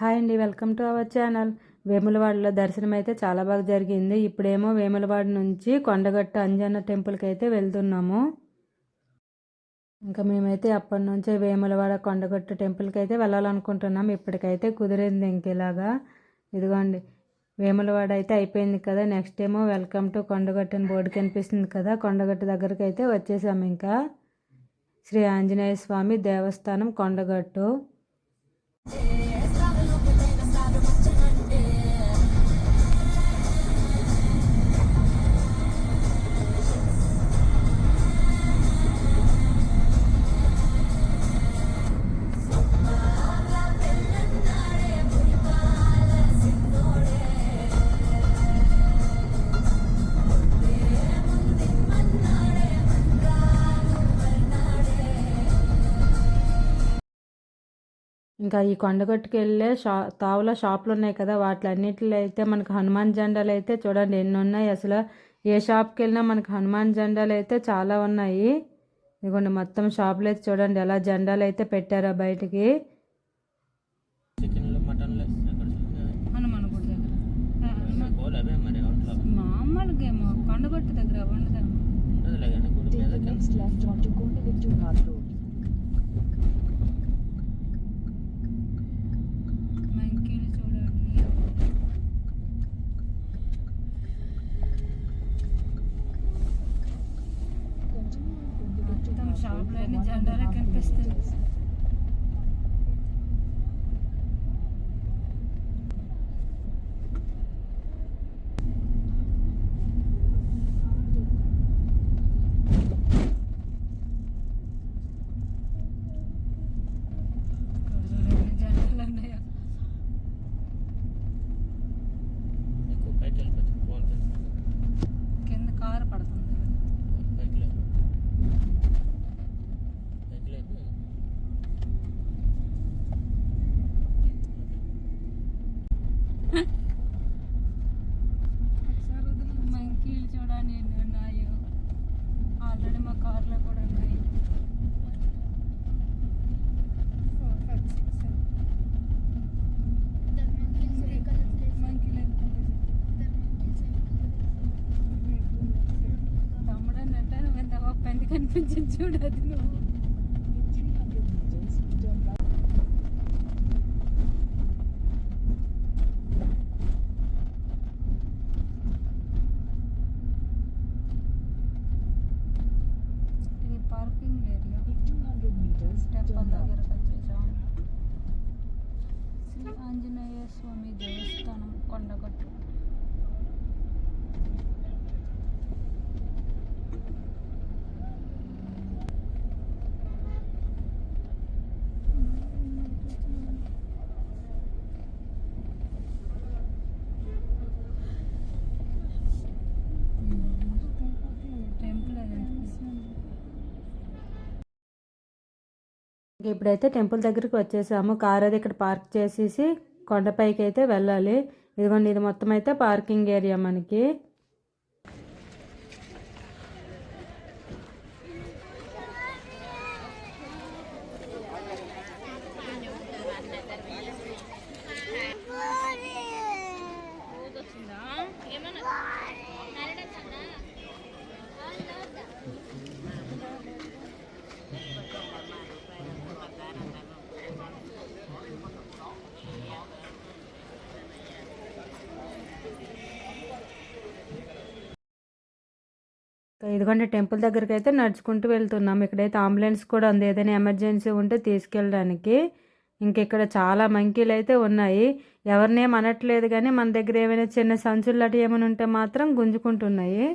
Hi అండి, welcome to our channel. వేములవాడలో దర్శనం అయితే చాలా బాగా జరిగింది. ఇప్పుడేమో వేములవాడ నుంచి కొండగట్టు అంజన్న టెంపుల్కి అయితే వెళ్తున్నాము. ఇంకా మేమైతే అప్పటి నుంచే వేములవాడ కొండగట్టు టెంపుల్కి అయితే వెళ్ళాలనుకుంటున్నాం. ఇప్పటికైతే కుదిరింది. ఇలాగా ఇదిగోండి, వేములవాడ అయితే అయిపోయింది కదా. నెక్స్ట్ ఏమో వెల్కమ్ టు కొండగట్టు అని బోర్డు కనిపిస్తుంది కదా. కొండగట్టు దగ్గరికి అయితే వచ్చేసాము. ఇంకా శ్రీ ఆంజనేయ స్వామి దేవస్థానం కొండగట్టు. ఇంకా ఈ కొండగట్టుకు వెళ్ళే తావుల షాపులు ఉన్నాయి కదా, వాటిలన్నిటిలో అయితే మనకు హనుమాన్ జెండాలు అయితే చూడండి ఎన్ని ఉన్నాయి. అసలు ఏ షాప్కి వెళ్ళినా మనకు హనుమాన్ జెండాలు అయితే చాలా ఉన్నాయి. ఇదిగోండి మొత్తం షాపులు అయితే చూడండి ఎలా జెండాలు అయితే పెట్టారో బయటికి. మామూలుగా కొండగట్టు దగ్గర షాప్లోని జెండాలే కనిపిస్తుంది. కింద కారు పడుతుంది. మంకీలు చూడండి ఎన్ని ఉన్నాయో. ఆల్రెడీ మా కార్లో కూడా ఉన్నాయి. తమ్ముడని అంటే నువ్వు ఎంత పెంది కనిపించింది చూడదు నువ్వు. Parking area. టెంపుల్ దగ్గరకు వచ్చేసాం. శ్రీ ఆంజనేయ స్వామి దేవస్థానం కొండగట్టు. ఇప్పుడైతే టెంపుల్ దగ్గరికి వచ్చేసాము. కార్ అది ఇక్కడ పార్క్ చేసేసి కొండపైకి అయితే వెళ్ళాలి. ఇదిగోండి ఇది మొత్తం అయితే పార్కింగ్ ఏరియా మనకి. ఇదిగోండి టెంపుల్ దగ్గరికి అయితే నడుచుకుంటూ వెళ్తున్నాం. ఇక్కడైతే అంబులెన్స్ కూడా ఉంది, ఏదైనా ఎమర్జెన్సీ ఉంటే తీసుకెళ్ళడానికి. ఇక్కడ చాలా మంకీలు అయితే ఉన్నాయి. ఎవరినేం అనట్లేదు కానీ మన దగ్గర ఏమైనా చిన్న సంచులు లాంటి ఏమైనా ఉంటే మాత్రం గుంజుకుంటున్నాయి.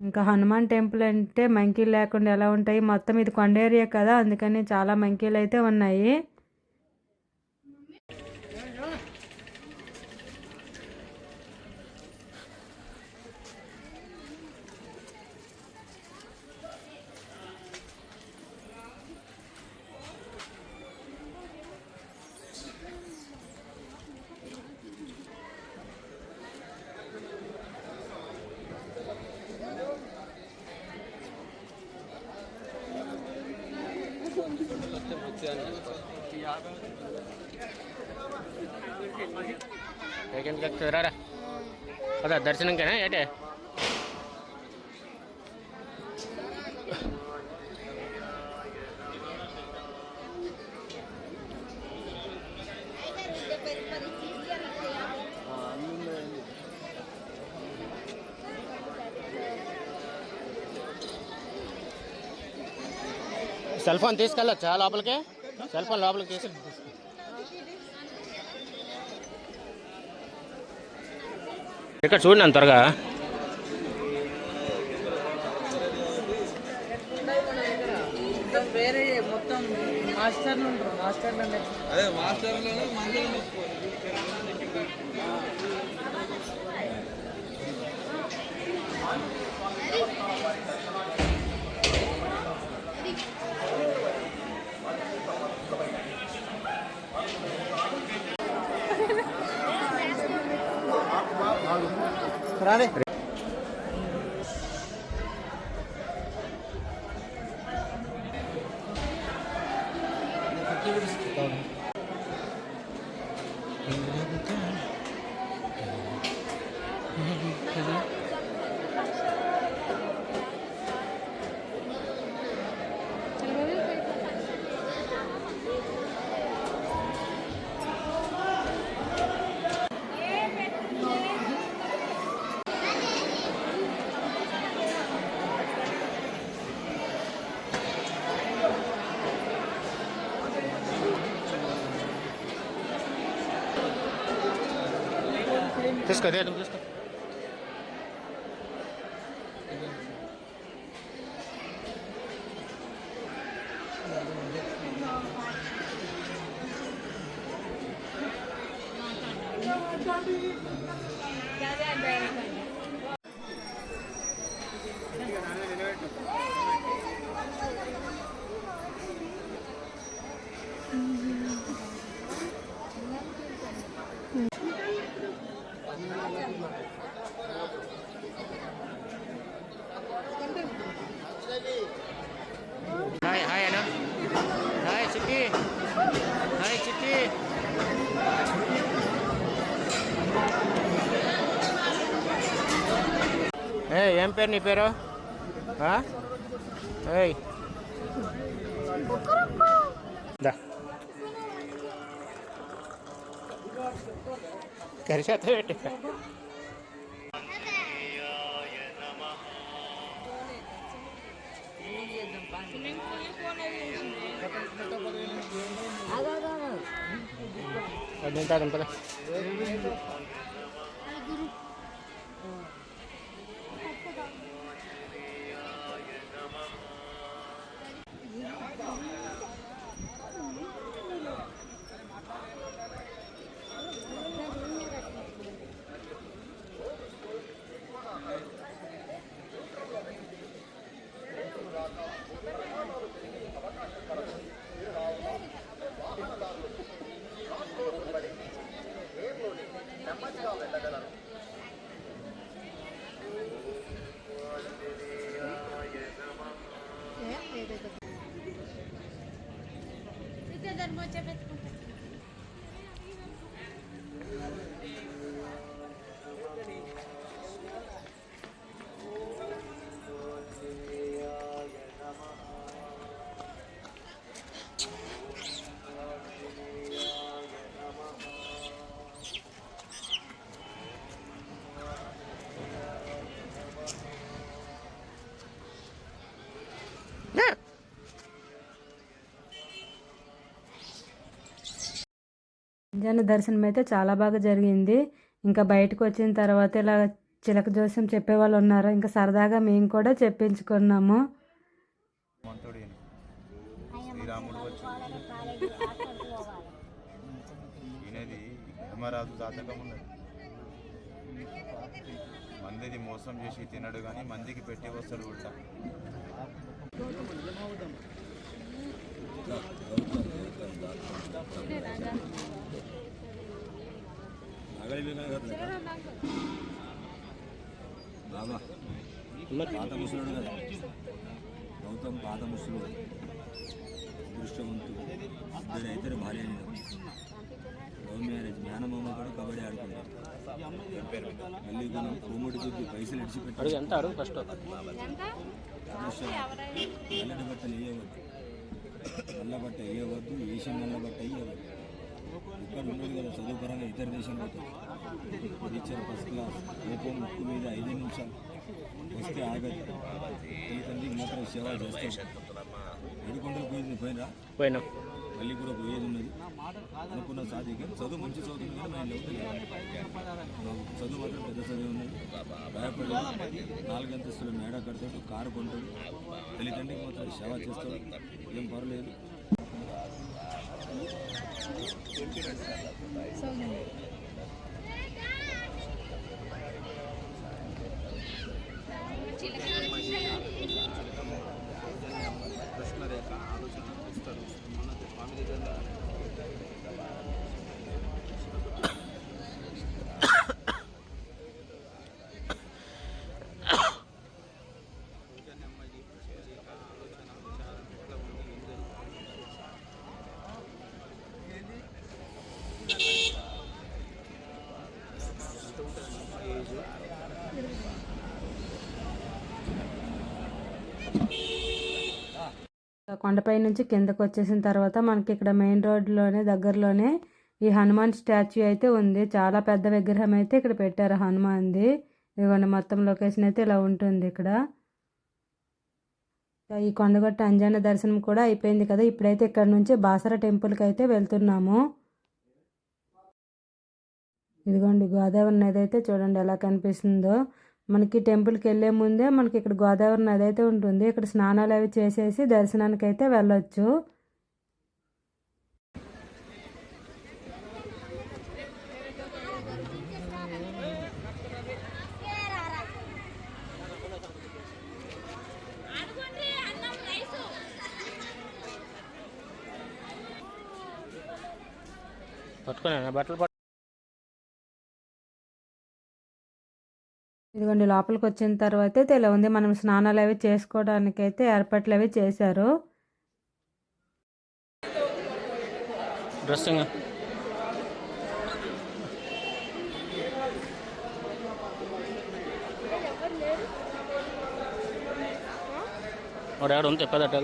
ఇంకా హనుమాన్ టెంపుల్ అంటే మంకీలు లేకుండా ఎలా ఉంటాయి. మొత్తం ఇది కొండ ఏరియా కదా, అందుకని చాలా మంకీలు అయితే ఉన్నాయి. Gracias. ఏకెందుకు ఎక్కుతుంది రారా అదా దర్శనంకేనా ఏటే సెల్ ఫోన్ తీసుకెళ్ళొచ్చా లోపలికి సెల్ ఫోన్ లోపలికి తీసుకెళ్ళి ఇక్కడ చూడండి త్వరగా వేరే మొత్తం మాస్టర్లు ఉంటారు మాస్టర్లు అదే మాస్టర్లు మంది రాడే తీసుకో తీసుకో హాయ్ హాయ్ అన్న హాయ్ చిట్టి హాయ్ చిట్టి ఏం పేరు నీ పేరు ఏయ్ దా కరిచేత పెట్టి తింటాను పద అంజన్న దర్శనం అయితే చాలా బాగా జరిగింది. ఇంకా బయటకు వచ్చిన తర్వాత ఇలా చిలక జోస్యం చెప్పేవాళ్ళు ఉన్నారు. ఇంకా సరదాగా మేము కూడా చెప్పించుకున్నాము. శ్రీరాముడు వచ్చి ఈయనది ధర్మరాజు జాతకం ఉన్నది. మందిది మోసం చేసి తినడు కానీ మందికి పెట్టి వస్తాడు ఉల్టా. బాబా పాత ముసలుడు కదా గౌతమ్ పాత ముసలుడు అదృష్టవంతుడు ఇద్దరు భార్య లవ్ మ్యారేజ్ జ్ఞానమామ కూడా మళ్ళీ కోమటి కొద్ది పైసలు ఇడిచిపెట్టి అడుగు ఎంత అడుగు ఫస్ట్ నల్లటి బట్టలు వేయవద్దు, నల్ల బట్ట వేయవద్దు, ఏషియన్ నల్ల బట్ట వేయవద్దు. ఇక్కడ ఉండదు కదా చదువు పరంగా ఇతర దేశంలో టీచర్ ఫస్ట్ క్లాస్ రూపం ముక్కు మీద 5 నిమిషాలు వస్తే ఆగదు. తల్లిదండ్రికి మాత్రం సేవ చేస్తాం. ఏడుకొండలు పోయినరా పోయినా మళ్ళీ కూడా పోయేది ఉన్నది అనుకున్న సాధికి. చదువు మంచి చదువుతుంది కానీ మైండ్ అవుతుంది. చదువు మాత్రం పెద్ద చదువు ఉన్నది. భయపడి 4 అంతస్తుల మేడ కడతాడు, కారు కొంటాడు, తల్లిదండ్రికి మాత్రం సేవ చేస్తాడు. ఏం పర్లేదు. కృష్ణరేఖ ఆలోచన ఇస్తారు మన స్వామి దగ్గర కొండపై నుంచి కిందకు వచ్చేసిన తర్వాత మనకి ఇక్కడ మెయిన్ రోడ్లోనే దగ్గరలోనే ఈ హనుమాన్ స్టాచ్యూ అయితే ఉంది. చాలా పెద్ద విగ్రహం అయితే ఇక్కడ పెట్టారు హనుమాన్ది. ఇదిగోండి మొత్తం లొకేషన్ అయితే ఇలా ఉంటుంది ఇక్కడ. ఈ కొండగట్ట అంజన్న దర్శనం కూడా అయిపోయింది కదా. ఇప్పుడైతే ఇక్కడ నుంచి బాసర టెంపుల్కి అయితే వెళ్తున్నాము. ఇదిగోండి గోదావరి నది అయితే చూడండి ఎలా కనిపిస్తుందో. మనకి టెంపుల్కి వెళ్ళే ముందే మనకి ఇక్కడ గోదావరి నది అయితే ఉంటుంది. ఇక్కడ స్నానాలు అవి చేసేసి దర్శనానికి అయితే వెళ్ళొచ్చు. పట్టుకున్నా బట్టలు ఇదిగోండి లోపలికి వచ్చిన తర్వాత అయితే ఇలా ఉంది. మనం స్నానాలు అవి చేసుకోవడానికి అయితే ఏర్పాట్లు అవి చేశారు. డ్రెస్సింగ్ ఉంది చెప్పదట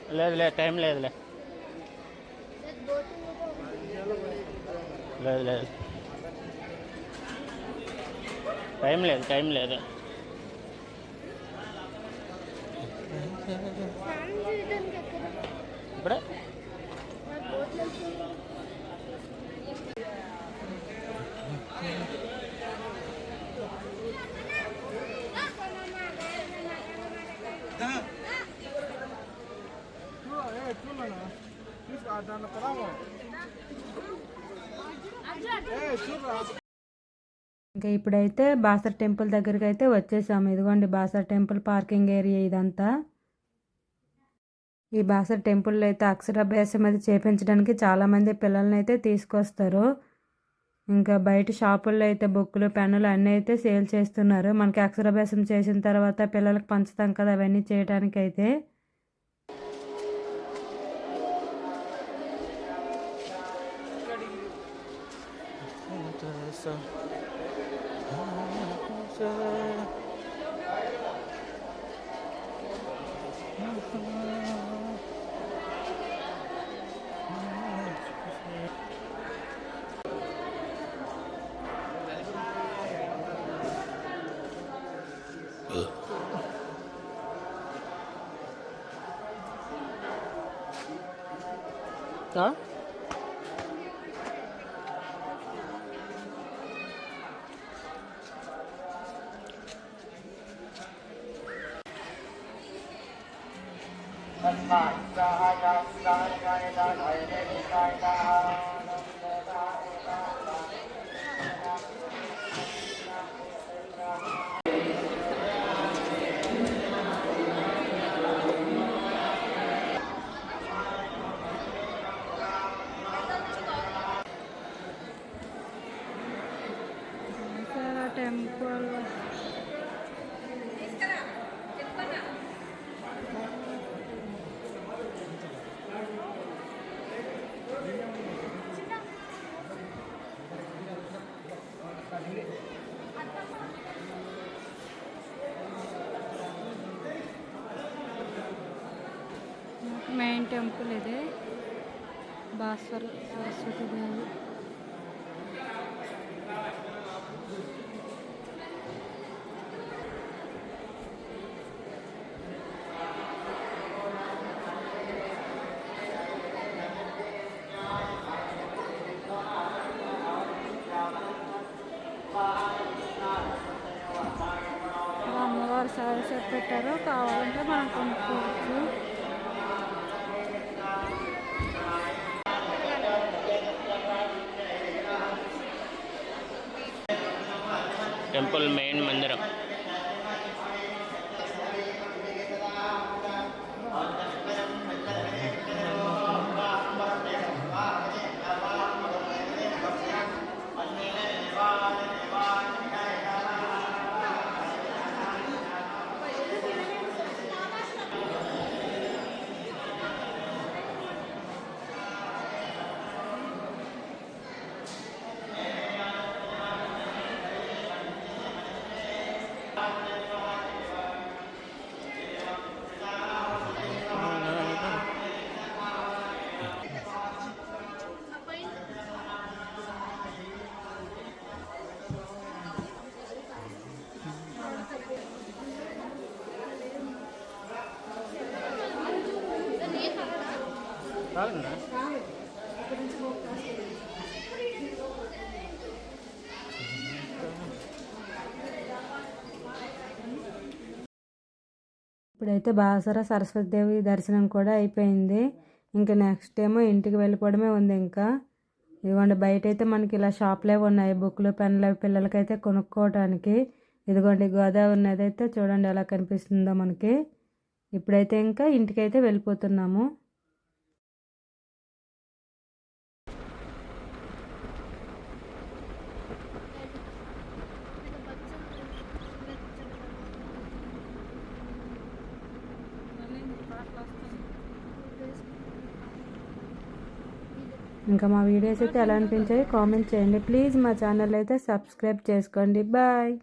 లేదు టైం లేదులే లేదు టైం లేదు ఇప్పుడే ఇంకా ఇప్పుడైతే బాసర్ టెంపుల్ దగ్గరికి అయితే వచ్చేసాము. ఇదిగోండి బాసర్ టెంపుల్ పార్కింగ్ ఏరియా ఇదంతా. ఈ బాసర్ టెంపుల్లో అయితే అక్షరాభ్యాసం అది చేపించడానికి చాలామంది పిల్లల్ని అయితే తీసుకొస్తారు. ఇంకా బయట షాపుల్లో అయితే బుక్కులు పెన్నులు అన్నీ అయితే సేల్ చేస్తున్నారు. మనకి అక్షరాభ్యాసం చేసిన తర్వాత పిల్లలకు పంచుతాం కదా అవన్నీ చేయడానికి అయితే. మెయిన్ టెంపుల్ ఇదే భాస్వర సరస్వతి దేవి. అమ్మవారు సారీ సెట్ పెట్టారు, కావాలంటే మనం కొనుక్కోవచ్చు. టెంపుల్ మెయిన్ మందిరం. బాగుందా? ఇప్పుడైతే బాసర సరస్వతిదేవి దర్శనం కూడా అయిపోయింది. ఇంకా నెక్స్ట్ ఏమో ఇంటికి వెళ్ళిపోవడమే ఉంది. ఇంకా ఇదిగోండి బయట అయితే మనకి ఇలా షాప్లే ఉన్నాయి, బుక్లు పెన్లు పిల్లలకైతే కొనుక్కోవడానికి. ఇదిగోండి గోదావరి నది అయితే చూడండి ఎలా కనిపిస్తుందో మనకి. ఇప్పుడైతే ఇంకా ఇంటికైతే వెళ్ళిపోతున్నాము. ఇంకా మా వీడియోస్ అయితే ఎలా అనిపించాయి కామెంట్ చేయండి. ప్లీజ్ మా ఛానల్ అయితే సబ్స్క్రైబ్ చేసుకోండి. బాయ్.